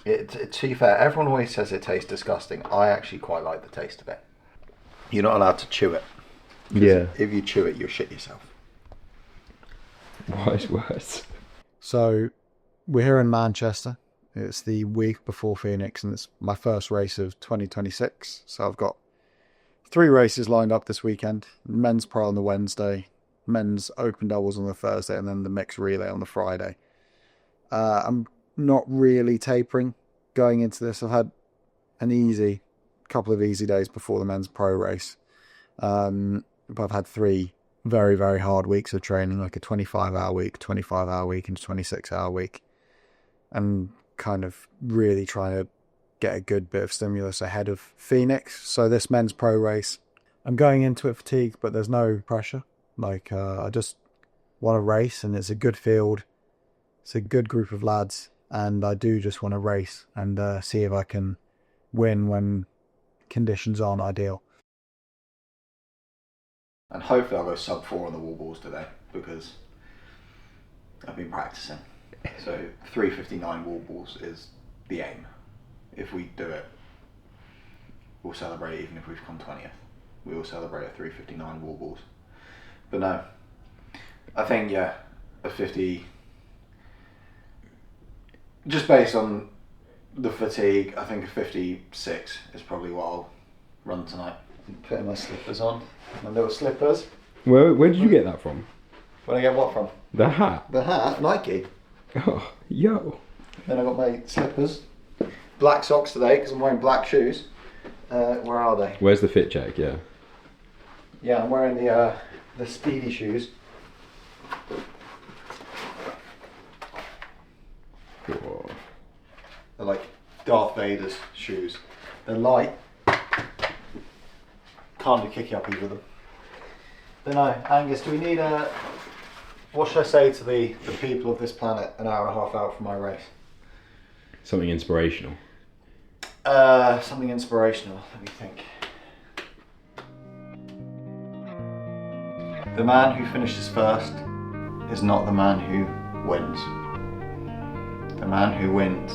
To be fair, everyone always says it tastes disgusting. I actually quite like the taste of it. You're not allowed to chew it. Yeah. If you chew it, you'll shit yourself. Wise words. So we're here in Manchester. It's the week before Phoenix, and it's my first race of 2026. So I've got 3 races lined up this weekend. Men's Pro on the Wednesday, men's open doubles on the Thursday, and then the mixed relay on the Friday. I'm not really tapering going into this. I've had a couple of easy days before the men's pro race. But I've had 3 very, very hard weeks of training, like a 25-hour week, 25-hour week, and 26-hour week. And kind of really trying to get a good bit of stimulus ahead of Phoenix. So this men's pro race, I'm going into it fatigued, but there's no pressure. Like, I just want to race, and it's a good field. It's a good group of lads, and I do just want to race and see if I can win when conditions aren't ideal. And hopefully I'll go sub 4 on the wall balls today, because I've been practicing. So 3:59 wall balls is the aim. If we do it, we'll celebrate. Even if we've come 20th, we will celebrate at 3:59 wall balls. But no, I think, yeah, a 50, just based on the fatigue, I think a 56 is probably what I'll run tonight. Putting my slippers on, my little slippers. Where did you get that from? Where did I get what from? The hat? The hat, Nike. Oh, yo. Then I got my slippers, black socks today because I'm wearing black shoes. Where are they? Where's the fit check? Yeah. Yeah, I'm wearing the speedy shoes. Whoa. They're like Darth Vader's shoes. They're light. Can't do kicky up either of them. Don't know, Angus, do we need a... What should I say to the people of this planet an hour and a half out from my race? Something inspirational. Something inspirational, let me think. The man who finishes first is not the man who wins. The man who wins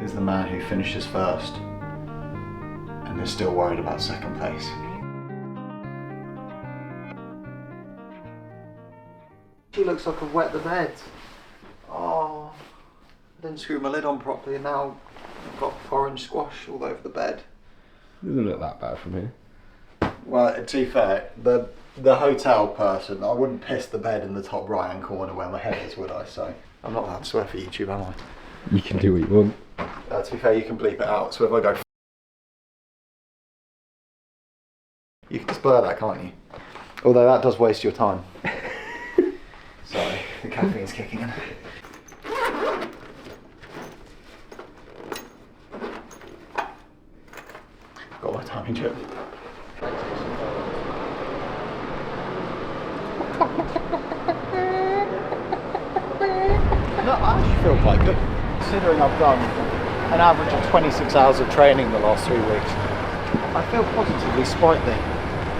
is the man who finishes first and is still worried about second place. She looks like I've wet the bed. Oh, I didn't screw my lid on properly, and now I've got orange squash all over the bed. Doesn't look that bad from here. Well, to be fair, the hotel person, I wouldn't piss the bed in the top right hand corner where my head is, would I? So I'm not allowed to swear for YouTube, am I? You can do what you want. To be fair, you can bleep it out. So if I go, you can just blur that, can't you? Although that does waste your time. Sorry, the caffeine's kicking in. Got my timing chip. No, I actually feel quite good, considering I've done an average of 26 hours of training the last 3 weeks. I feel positively sprightly.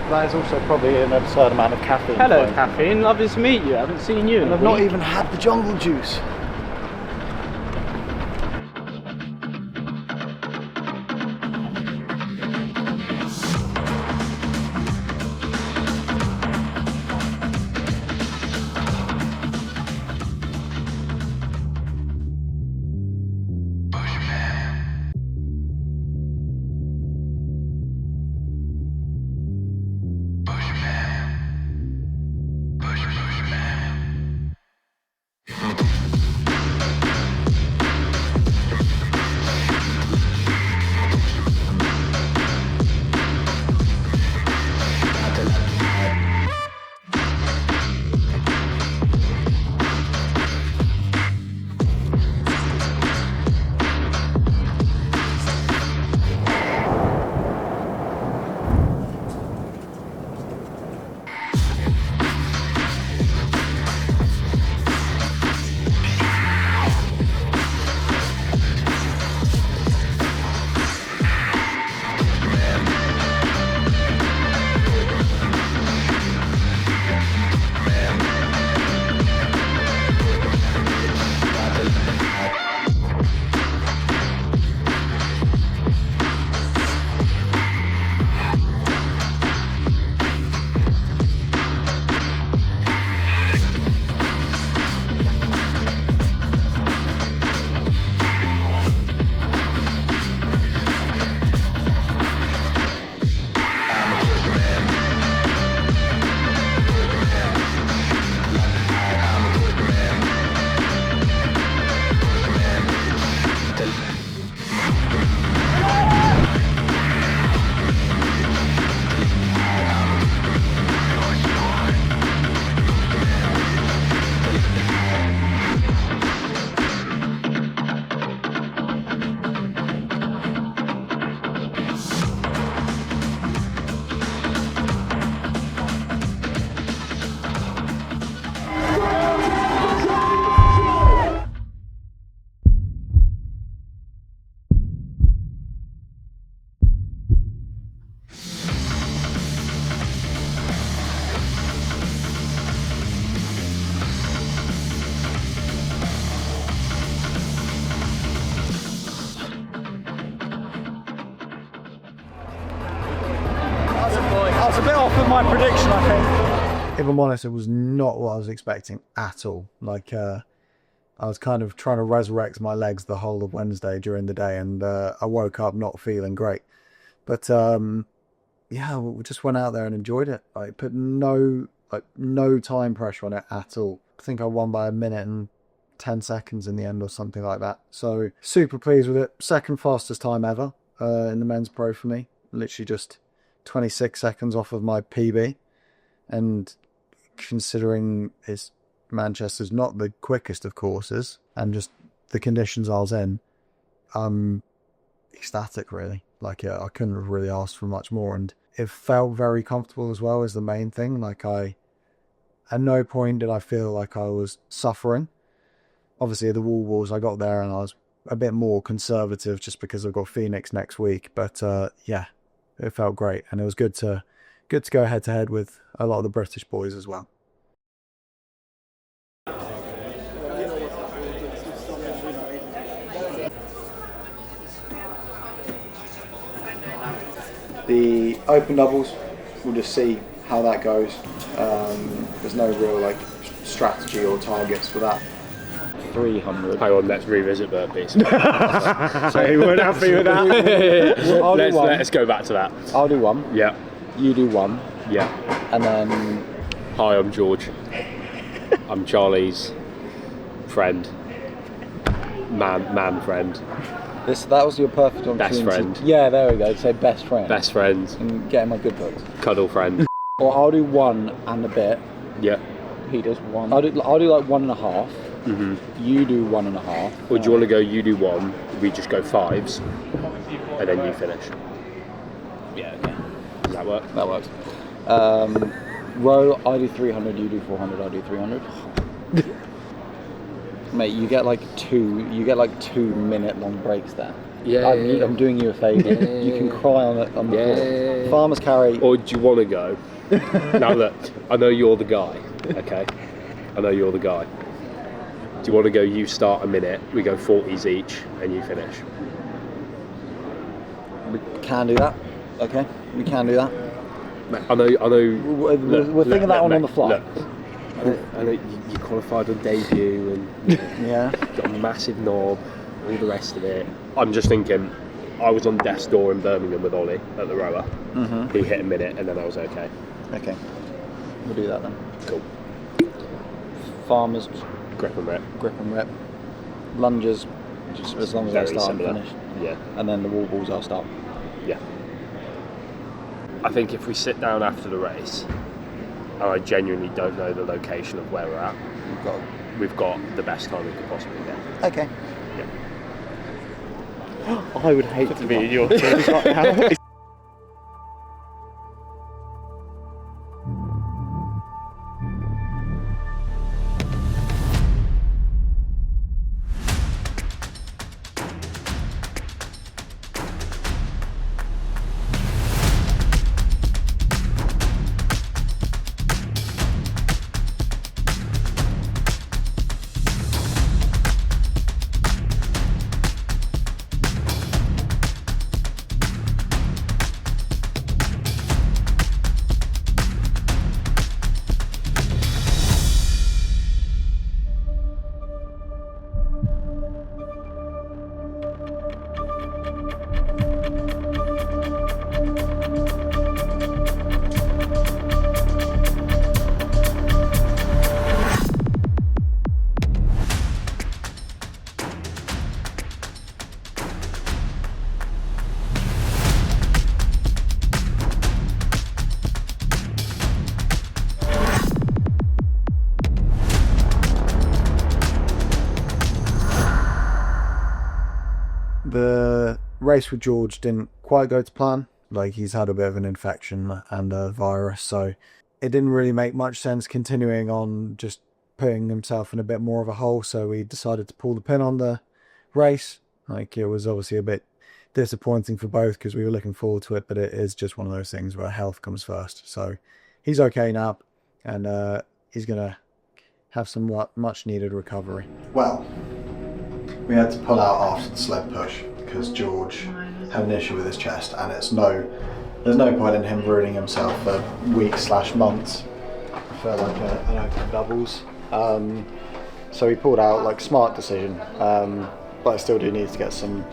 That is also probably an absurd amount of caffeine. Hello, caffeine. Lovely to meet you. I haven't seen you in And a I've not week. even had the jungle juice. I was a bit off with my prediction, I think. If I'm honest, it was not what I was expecting at all. Like, I was kind of trying to resurrect my legs the whole of Wednesday during the day, and I woke up not feeling great. But yeah, we just went out there and enjoyed it. I put no time pressure on it at all. I think I won by 1:10 in the end or something like that. So super pleased with it. Second fastest time ever in the men's pro for me. Literally just 26 seconds off of my PB. And considering Manchester's not the quickest of courses and just the conditions I was in, I'm ecstatic really. Like, yeah, I couldn't have really asked for much more, and it felt very comfortable as well, is the main thing. Like, at no point did I feel like I was suffering. Obviously, the wall balls, I got there and I was a bit more conservative just because I've got Phoenix next week. But yeah, it felt great, and it was good to go head to head with a lot of the British boys as well. The open doubles, we'll just see how that goes. There's no real like strategy or targets for that. 300. Hang on, let's revisit burpees. So you weren't happy with that? Let's go back to that. I'll do one. Yeah. You do one. Yeah. And then... Hi, I'm George. I'm Charlie's friend. Man friend. That was your perfect opportunity. Best friend. Yeah, there we go. Say best friend. Best friend. And get in my good books. Cuddle friend. Or I'll do one and a bit. Yeah. He does one. I'll do like 1.5. Mm-hmm. You do 1.5. Or do you want to go, you do one, we just go 5s, and then you finish? Yeah, okay. Does that work? That works. Row, I do 300, you do 400, I do 300. Mate, you get like 2-minute long breaks there. Yeah, I'm doing you a favour. Yeah. You can cry on the floor. Farmers carry. Or do you want to go? Now look, I know you're the guy, okay? I know you're the guy. Do you want to go, you start a minute, we go 40s each, and you finish? We can do that. Okay, we can do that. I know. We're thinking that one on the fly. Look, I know you qualified on debut and yeah, got a massive knob, all the rest of it. I'm just thinking, I was on death's door in Birmingham with Ollie at the rower. Mm-hmm. He hit a minute and then I was okay. Okay, we'll do that then. Cool. Farmers, grip and rep. Lunges, just as long as I start and finish. Yeah. And then the wall balls I'll start. Yeah. I think if we sit down after the race, and I genuinely don't know the location of where we're at, we've got the best time we could possibly get. Okay. Yeah. I would hate to be in your team right now. The race with George didn't quite go to plan. Like, he's had a bit of an infection and a virus, so it didn't really make much sense continuing on just putting himself in a bit more of a hole, so we decided to pull the pin on the race. Like, it was obviously a bit disappointing for both because we were looking forward to it, but it is just one of those things where health comes first. So he's okay now, and he's going to have some much needed recovery. Well, we had to pull out after the sled push because George had an issue with his chest, and it's no there's no point in him ruining himself for weeks/months for like an open doubles. So he pulled out, like, smart decision, but I still do need to get some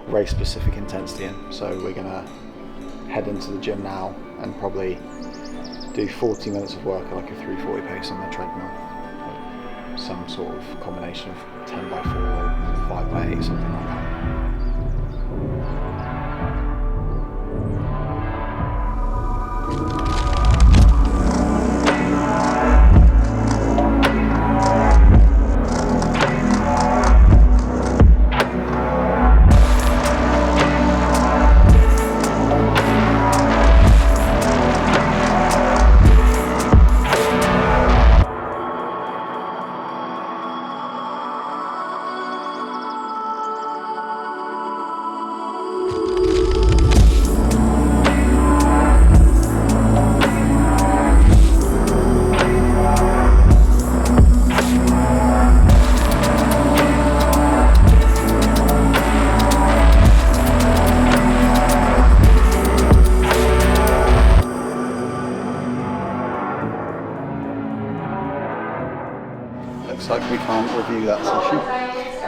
race specific intensity in. So we're gonna head into the gym now and probably do 40 minutes of work at like a 3:40 pace on the treadmill. Some sort of combination of 10x4 or 5x8, something like that. Looks like we can't review that session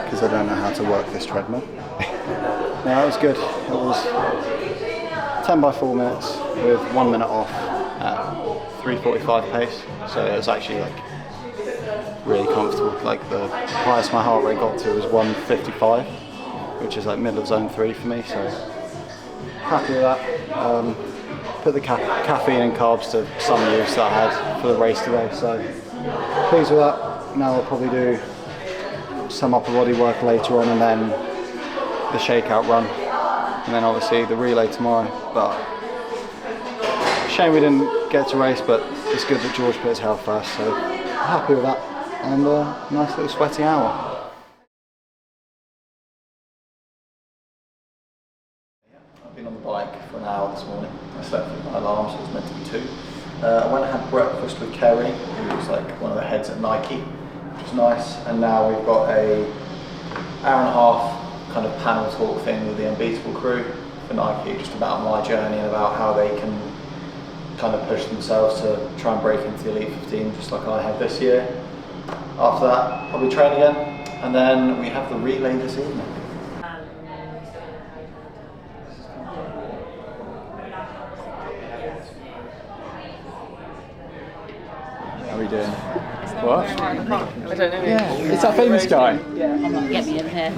because I don't know how to work this treadmill. No, that was good. It was 10x4 minutes with 1 minute off at 3:45 pace. So it was actually like really comfortable. Like the highest my heart rate got to was 155, which is like middle of zone 3 for me. So happy with that. Put the caffeine and carbs to some use that I had for the race today. So pleased with that. Now I'll probably do some upper body work later on and then the shakeout run and then obviously the relay tomorrow. But shame we didn't get to race, but it's good that George put his health first, so happy with that. And a nice little sweaty hour. I've been on the bike for an hour this morning. I slept with my alarm, so it was meant to be 2. I went and had breakfast with Kerry, who was like one of the heads at Nike, which was nice. And now we've got a hour and a half kind of panel talk thing with the Unbeatable crew for Nike, just about my journey and about how they can kind of push themselves to try and break into the Elite 15, just like I have this year. After that, probably train again, and then we have the relay this evening. How are we doing? What? I don't know. Yeah, it's that famous guy. Get me in here.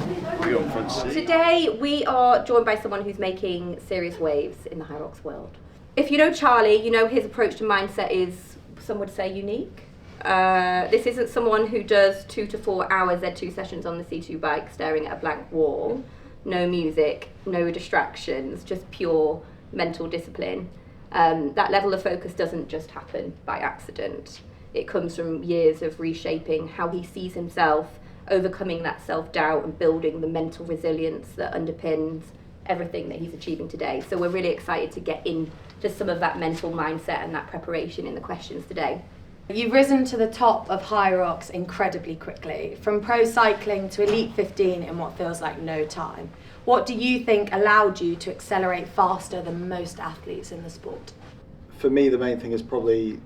Today we are joined by someone who's making serious waves in the HYROX world. If you know Charlie, you know his approach to mindset is, some would say, unique. This isn't someone who does 2 to 4 hours Z2 sessions on the C2 bike staring at a blank wall. No music, no distractions, just pure mental discipline. That level of focus doesn't just happen by accident. It comes from years of reshaping how he sees himself, overcoming that self-doubt and building the mental resilience that underpins everything that he's achieving today. So we're really excited to get into some of that mental mindset and that preparation in the questions today. You've risen to the top of HYROX incredibly quickly, from pro cycling to Elite 15 in what feels like no time. What do you think allowed you to accelerate faster than most athletes in the sport? For me, the main thing is probably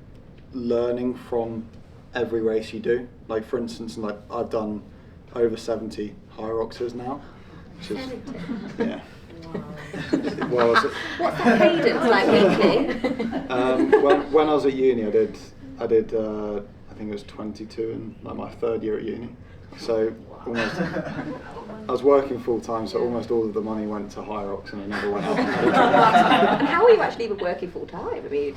learning from every race you do. Like, for instance, like I've done over 70 HYROXes now, which is, yeah. Well, What's that cadence like weekly? when I was at uni, I did I think it was 22 in like my 3rd year at uni. So almost, I was working full time, so almost all of the money went to HYROX and I never went out. And how are you actually even working full time? I mean,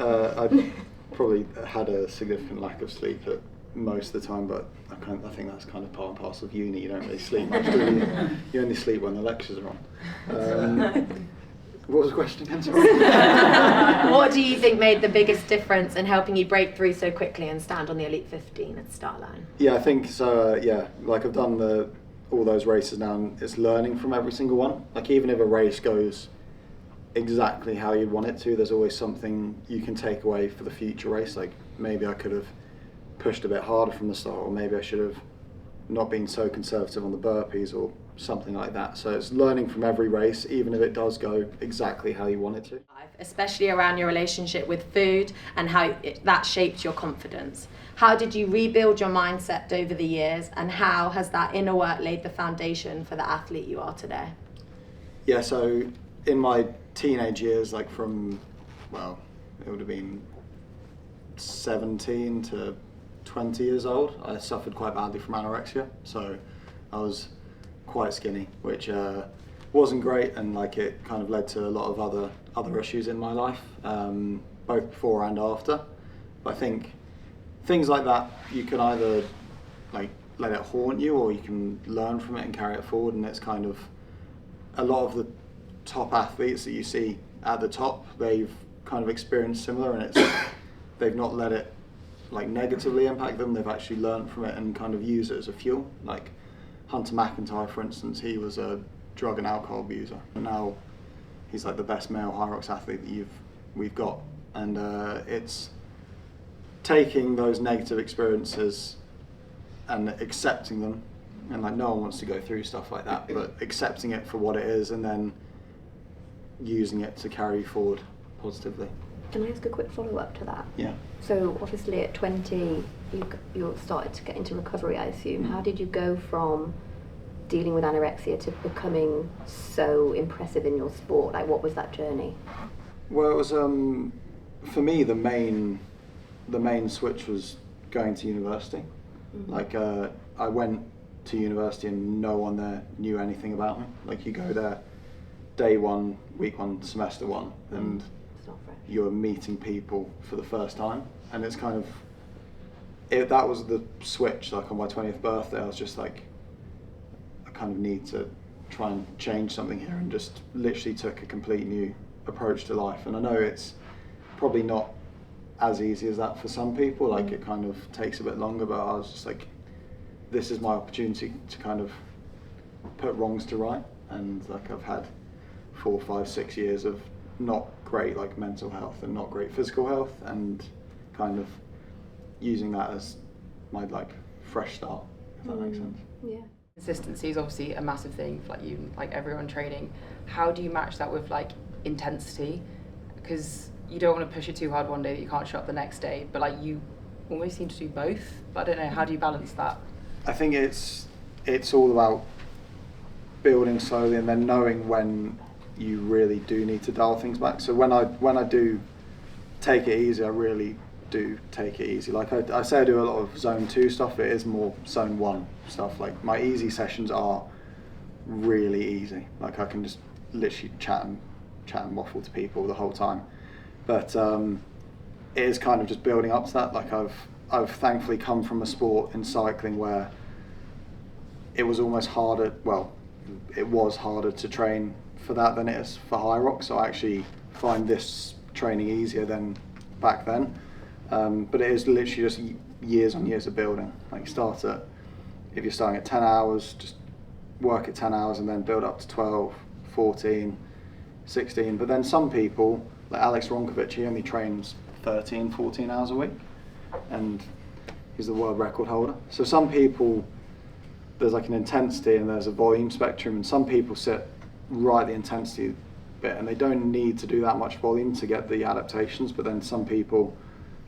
I probably had a significant lack of sleep at most of the time, but I think that's kind of part and parcel of uni. You don't really sleep much, do you? You only sleep when the lectures are on. What was the question again? Sorry. What do you think made the biggest difference in helping you break through so quickly and stand on the Elite 15 at the start line? Yeah, I think so. Yeah, like I've done all those races now, and it's learning from every single one. Like even if a race goes exactly how you want it to, there's always something you can take away for the future race. Like maybe I could have pushed a bit harder from the start, or maybe I should have not been so conservative on the burpees, or something like that. So it's learning from every race, even if it does go exactly how you want it to. Especially around your relationship with food and how that shaped your confidence. How did you rebuild your mindset over the years, and how has that inner work laid the foundation for the athlete you are today? Yeah, so in my teenage years, like from, well, it would have been 17 to 20 years old, I suffered quite badly from anorexia. So I was quite skinny, which wasn't great, and like it kind of led to a lot of other issues in my life, both before and after. But I think things like that, you can either like let it haunt you, or you can learn from it and carry it forward. And it's kind of a lot of the top athletes that you see at the top, they've kind of experienced similar, and it's they've not let it like negatively impact them. They've actually learned from it and kind of use it as a fuel. Like Hunter McIntyre, for instance, he was a drug and alcohol abuser, and now he's like the best male HYROX athlete that we've got. And it's taking those negative experiences and accepting them, and like no one wants to go through stuff like that, but accepting it for what it is and then using it to carry you forward positively. Can I ask a quick follow-up to that? Yeah. So obviously at 20 you started to get into recovery, I assume. How did you go from dealing with anorexia to becoming so impressive in your sport? Like, what was that journey? Well, it was for me the main switch was going to university. Like I went to university and no one there knew anything about me. Like you go there day one, week one, semester one, and you're meeting people for the first time, and it's kind of that was the switch. Like on my 20th birthday, I was just like, I kind of need to try and change something here, and just literally took a complete new approach to life. And I know it's probably not as easy as that for some people, like it kind of takes a bit longer, but I was just like, this is my opportunity to kind of put wrongs to right. And like I've had 4, 5, 6 years of not great like mental health and not great physical health, and kind of using that as my like fresh start, if that makes sense. Yeah. Consistency is obviously a massive thing for like you, like everyone training. How do you match that with like intensity? Because you don't want to push it too hard one day that you can't show up the next day, but like you almost seem to do both. But I don't know, how do you balance that? I think it's all about building slowly and then knowing when you really do need to dial things back. So when I do take it easy, I really do take it easy. Like I say I do a lot of zone 2 stuff, it is more zone 1 stuff. Like my easy sessions are really easy. Like I can just literally chat and waffle to people the whole time. But it is kind of just building up to that. Like I've thankfully come from a sport in cycling where it was almost harder, well, it was harder to train for that than it is for HYROX. So I actually find this training easier than back then. But it is literally just years on years of building. Like if you're starting at 10 hours, just work at 10 hours and then build up to 12, 14, 16. But then some people, like Alex Ronkovic, he only trains 13, 14 hours a week, and he's the world record holder. So some people, there's like an intensity and there's a volume spectrum, and some people sit right at the intensity bit and they don't need to do that much volume to get the adaptations, but then some people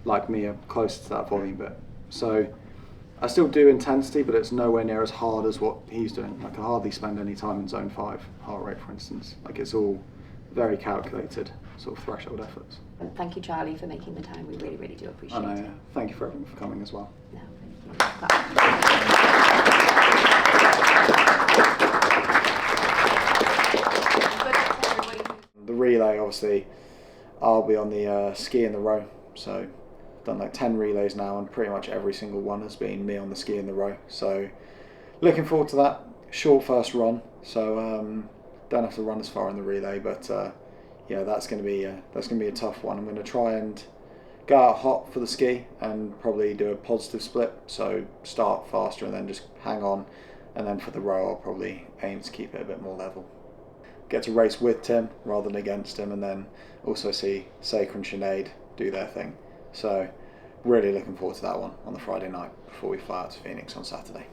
like me are closer to that volume bit. So I still do intensity, but it's nowhere near as hard as what he's doing. Like I hardly spend any time in zone 5 heart rate, for instance. Like it's all very calculated sort of threshold efforts. And thank you, Charlie, for making the time. We really, really do appreciate it. And thank you for everyone for coming as well. No, thank you. The relay, obviously, I'll be on the ski in the row. So I've done like 10 relays now, and pretty much every single one has been me on the ski in the row. So looking forward to that. Short first run, so don't have to run as far in the relay, but yeah, that's going to be a tough one. I'm going to try and go out hot for the ski and probably do a positive split, so start faster and then just hang on, and then for the row I'll probably aim to keep it a bit more level. Get to race with Tim rather than against him, and then also see Saker and Sinead do their thing. So really looking forward to that one on the Friday night before we fly out to Phoenix on Saturday.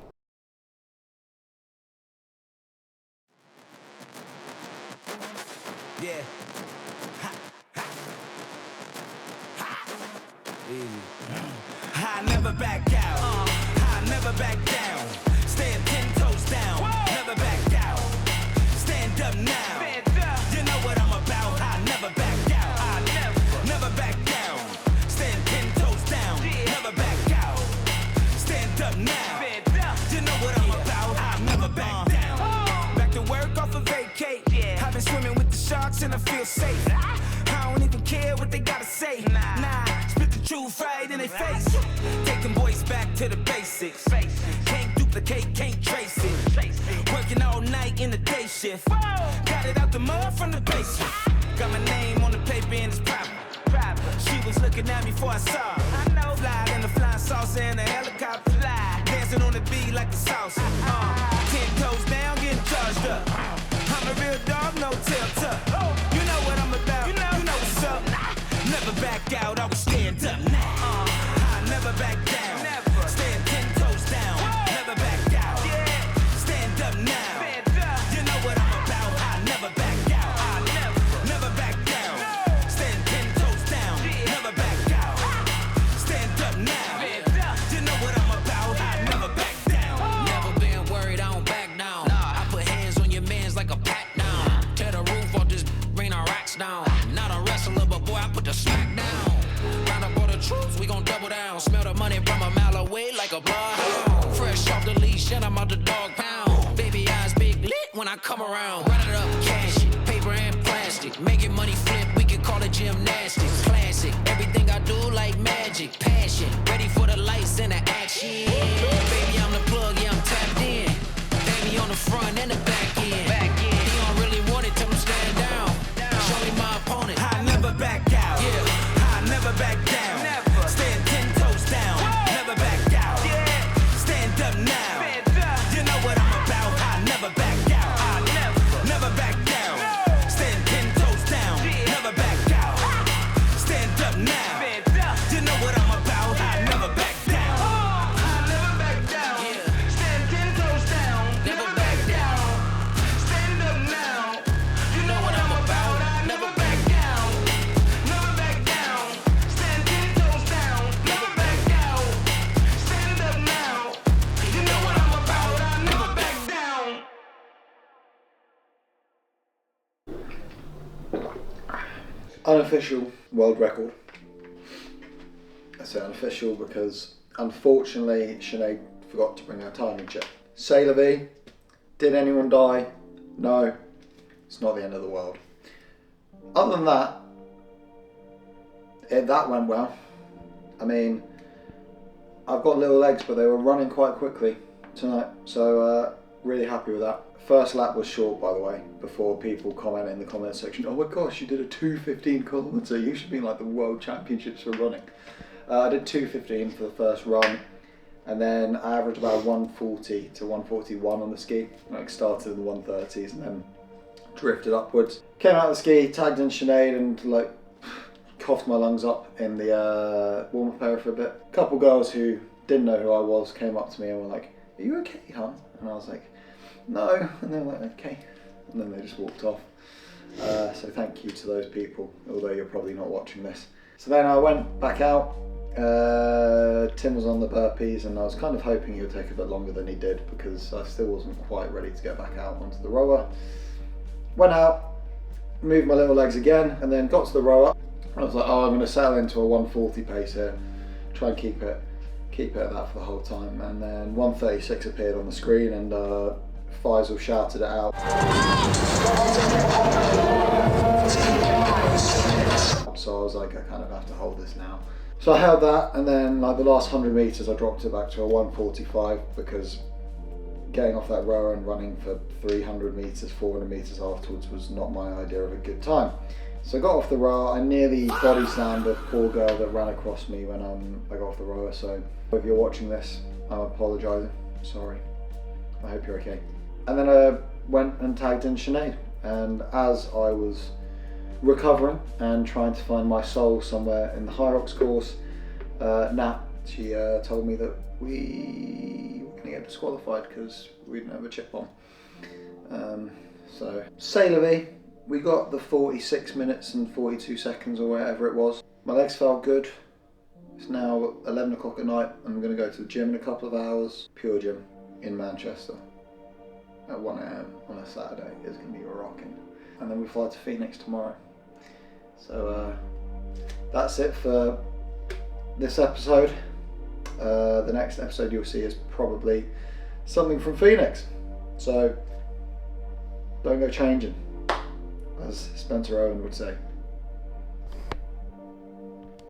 Yeah. I never back out. I never back down. Stand 10 toes down. Never back out. Stand up now. You know what I'm about. I never back out. I never back down. Stand 10 toes down. Never back out. Stand up now. You know what I'm about. I never back down. Back to work off a vacate. I've been swimming with the sharks and I feel safe. I don't even care what they gotta say. Nah, spit the truth right in their face. Taking boys back to the basics. Can't duplicate, can't trace it. Working all night in the day shift. Got it out the mud from the basement. Got my name on the paper and it's proper. She was looking at me before I saw her. Fly in the flying saucer in a helicopter. Dancing on the beat like a salsa. 10 toes down, getting charged up. I'm a real dog, no tail tuck. You know what I'm about, you know what's up. Never back out, I will stand up now. I never back down. Stand 10 toes down. Never back out. Stand up now. You know what I'm about. I never back out. I never back down. Stand 10 toes down. Never back out. Stand up now. You know what I'm about. I never back down. Never been worried, I don't back down. I put hands on your mans like a pat down. Tear the roof off this, bring our racks down. Not a wrestler, but boy, I put the smack down. Round up all the troops, we gon' double down. Smell the money from a mile away like a bloodhound. Fresh off the leash, and I'm out the dog pound. Baby eyes big lit when I come around. Run it up, cash it, paper and plastic. Making money flip, we can call it gymnastics. Classic, everything I do like magic. Passion, ready for the lights and the action. Baby, I'm the plug, yeah, I'm tapped in. Baby on the front and the back end. He don't really want it, tell him stand down. Show me my opponent. I never back out. I never back down. Stand 10 toes down. Never back out. Stand up now. You know what I'm about. I never back out. I never back down. Stand 10 toes down. Never back out. Stand up now. You know what I'm about. I never back down. I never back down. Stand 10 toes down. Never back down. Stand up now. You know what I'm about. I never back down. Never back down. Stand 10 toes down. Never back out. Stand up now. You know what I'm about. I never back down. Unofficial world record. I say unofficial because unfortunately Sinead forgot to bring her timing chip. C'est la vie. Did anyone die? No. It's not the end of the world. Other than that, that went well. I mean, I've got little legs, but they were running quite quickly tonight, so really happy with that. First lap was short, by the way, before people comment in the comment section, oh my gosh, you did a 2:15 kilometre, you should be in like the World Championships for running. I did 2:15 for the first run, and then I averaged about 140 to 141 on the ski. Like started in the 130s and then drifted upwards. Came out of the ski, tagged in Sinead and like coughed my lungs up in the warm-up area for a bit. A couple girls who didn't know who I was came up to me and were like, are you okay, hon? And I was like, no. And they were like, okay. And then they just walked off. So thank you to those people, although you're probably not watching this. So then I went back out. Tim was on the burpees and I was kind of hoping he would take a bit longer than he did because I still wasn't quite ready to get back out onto the rower. Went out, moved my little legs again, and then got to the rower. I was like, oh, I'm going to settle into a 140 pace here, try and keep it at that for the whole time. And then 136 appeared on the screen and Faisal shouted it out. So I was like, I kind of have to hold this now. So I held that, and then like the last 100 meters I dropped it back to a 145 because getting off that rower and running for 300 meters, 400 meters afterwards was not my idea of a good time. So I got off the rower, I nearly body slammed a poor girl that ran across me when I got off the rower, so if you're watching this, I'm apologising, sorry, I hope you're okay. And then I went and tagged in Sinead, and as I was recovering and trying to find my soul somewhere in the HYROX course, Nat, she told me that we were going to get disqualified because we didn't have a chip on. So, c'est la vie. we got the 46 minutes and 42 seconds or whatever it was. My legs felt good. It's now 11 o'clock at night. I'm going to go to the gym in a couple of hours. Pure Gym in Manchester at 1 AM on a Saturday. It's going to be rocking. And then we fly to Phoenix tomorrow. So that's it for this episode. The next episode you'll see is probably something from Phoenix. So don't go changing, as Spencer Owen would say.